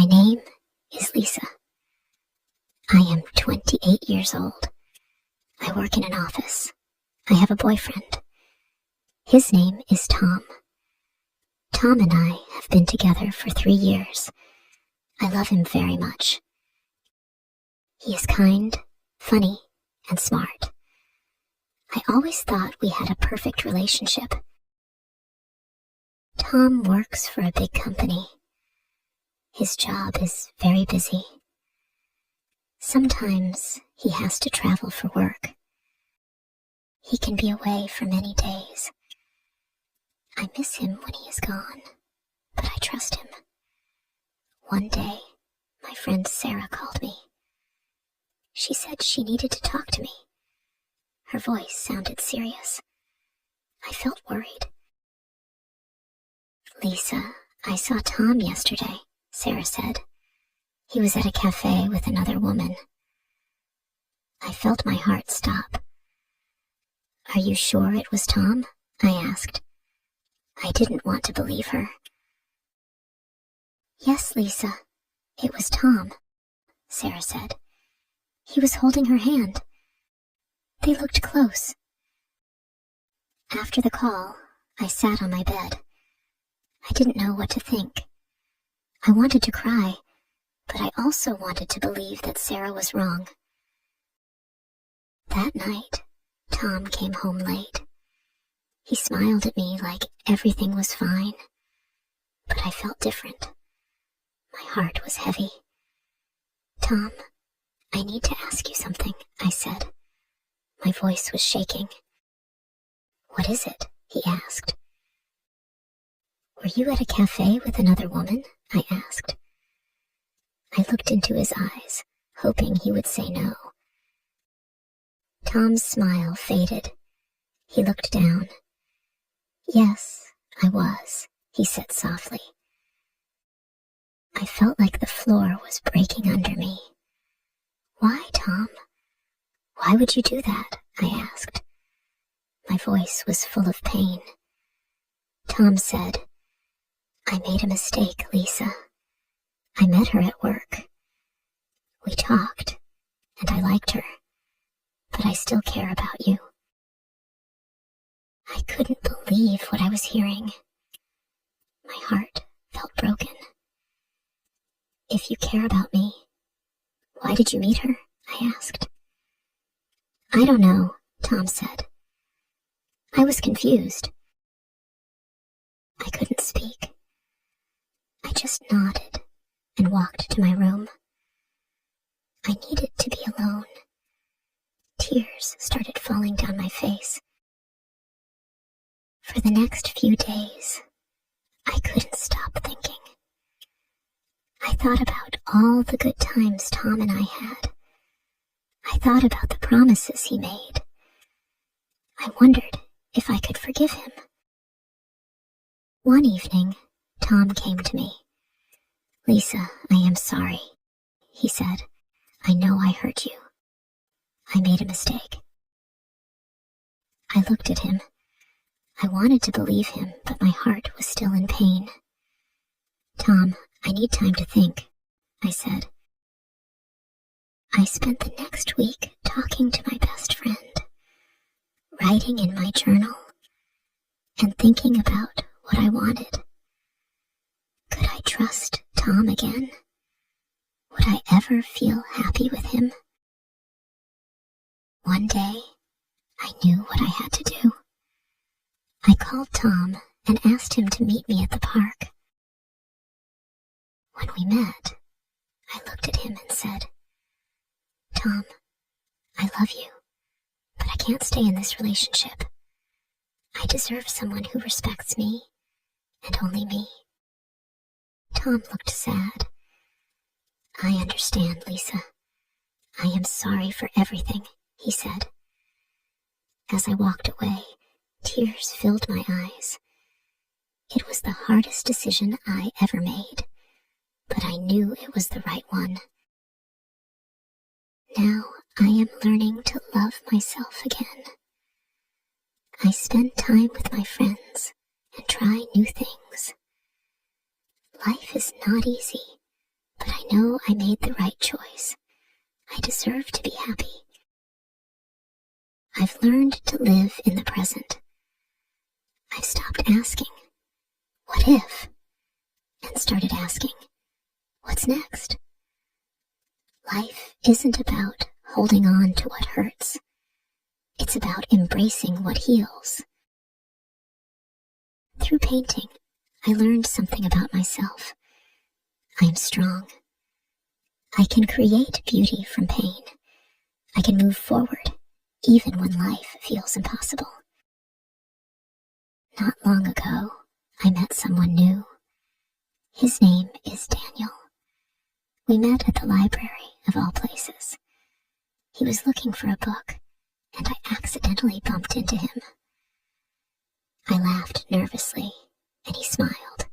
My name is Lisa. I am 28 years old. I work in an office. I have a boyfriend. His name is Tom. Tom and I have been together for 3 years. I love him very much. He is kind, funny, and smart. I always thought we had a perfect relationship. Tom works for a big company. His job is very busy. Sometimes he has to travel for work. He can be away for many days. I miss him when he is gone, but I trust him. One day, my friend Sarah called me. She said she needed to talk to me. Her voice sounded serious. I felt worried. "Lisa, I saw Tom yesterday," Sarah said. "He was at a cafe with another woman." I felt my heart stop. "Are you sure it was Tom?" I asked. I didn't want to believe her. "Yes, Lisa, it was Tom," Sarah said. "He was holding her hand. They looked close." After the call, I sat on my bed. I didn't know what to think. I wanted to cry, but I also wanted to believe that Sarah was wrong. That night, Tom came home late. He smiled at me like everything was fine, but I felt different. My heart was heavy. "Tom, I need to ask you something," I said. My voice was shaking. "What is it?" he asked. "Were you at a cafe with another woman?" I asked. I looked into his eyes, hoping he would say no. Tom's smile faded. He looked down. "Yes, I was," he said softly. I felt like the floor was breaking under me. "Why, Tom? Why would you do that?" I asked. My voice was full of pain. Tom said, "I made a mistake, Lisa. I met her at work. We talked, and I liked her, but I still care about you." I couldn't believe what I was hearing. My heart felt broken. "If you care about me, why did you meet her?" I asked. "I don't know," Tom said. "I was confused." I couldn't speak. I just nodded and walked to my room. I needed to be alone. Tears started falling down my face. For the next few days, I couldn't stop thinking. I thought about all the good times Tom and I had. I thought about the promises he made. I wondered if I could forgive him. One evening, Tom came to me. "Lisa, I am sorry," he said. "I know I hurt you. I made a mistake." I looked at him. I wanted to believe him, but my heart was still in pain. "Tom, I need time to think," I said. I spent the next week talking to my best friend, writing in my journal, and thinking about what I wanted. Could I trust Tom again? Would I ever feel happy with him? One day, I knew what I had to do. I called Tom and asked him to meet me at the park. When we met, I looked at him and said, "Tom, I love you, but I can't stay in this relationship. I deserve someone who respects me, and only me." Tom looked sad. "I understand, Lisa. I am sorry for everything," he said. As I walked away, tears filled my eyes. It was the hardest decision I ever made, but I knew it was the right one. Now I am learning to love myself again. I spend time with my friends and try new things. Life is not easy, I know I made the right choice. I deserve to be happy. I've learned to live in the present. I've stopped asking, what if? And started asking, what's next? Life isn't about holding on to what hurts. It's about embracing what heals. Through painting, I learned something about myself. I am strong. I can create beauty from pain. I can move forward, even when life feels impossible. Not long ago, I met someone new. His name is Daniel. We met at the library, of all places. He was looking for a book, and I accidentally bumped into him. I laughed nervously, and he smiled.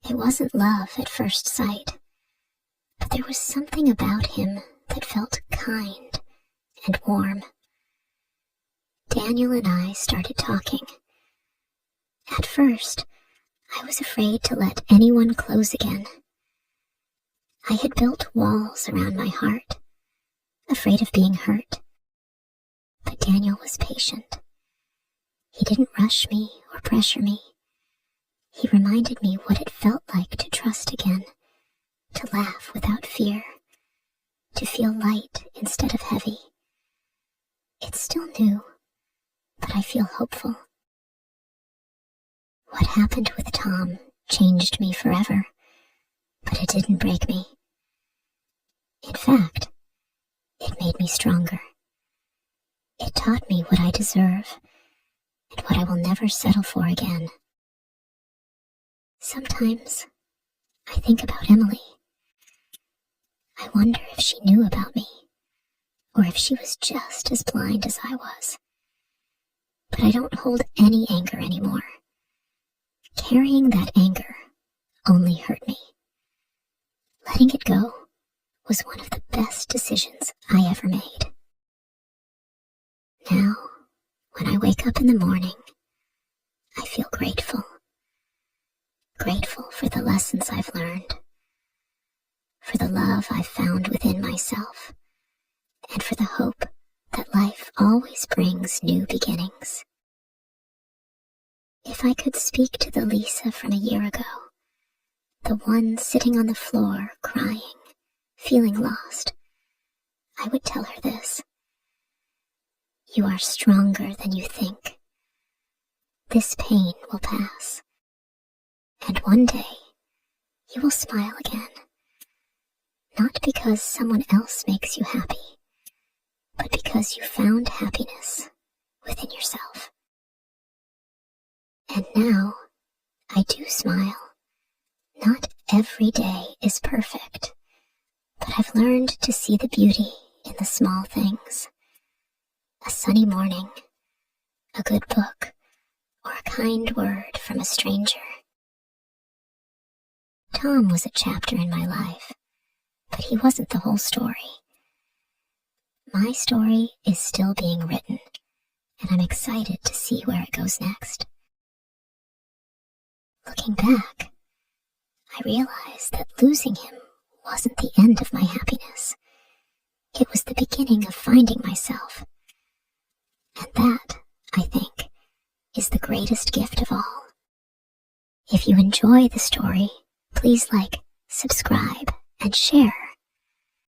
It wasn't love at first sight, but there was something about him that felt kind and warm. Daniel and I started talking. At first, I was afraid to let anyone close again. I had built walls around my heart, afraid of being hurt. But Daniel was patient. He didn't rush me or pressure me. He reminded me what it felt like to trust again, to laugh without fear, to feel light instead of heavy. It's still new, but I feel hopeful. What happened with Tom changed me forever, but it didn't break me. In fact, it made me stronger. It taught me what I deserve and what I will never settle for again. Sometimes I think about Emily. I wonder if she knew about me, or if she was just as blind as I was. But I don't hold any anger anymore. Carrying that anger only hurt me. Letting it go was one of the best decisions I ever made. Now, when I wake up in the morning, I feel grateful. Grateful for the lessons I've learned, for the love I've found within myself, and for the hope that life always brings new beginnings. If I could speak to the Lisa from a year ago, the one sitting on the floor crying, feeling lost, I would tell her this. You are stronger than you think. This pain will pass. And one day, you will smile again. Not because someone else makes you happy, but because you found happiness within yourself. And now, I do smile. Not every day is perfect, but I've learned to see the beauty in the small things. A sunny morning, a good book, or a kind word from a stranger. Tom was a chapter in my life, but he wasn't the whole story. My story is still being written, and I'm excited to see where it goes next. Looking back, I realized that losing him wasn't the end of my happiness. It was the beginning of finding myself. And that, I think, is the greatest gift of all. If you enjoy the story, please like, subscribe, and share.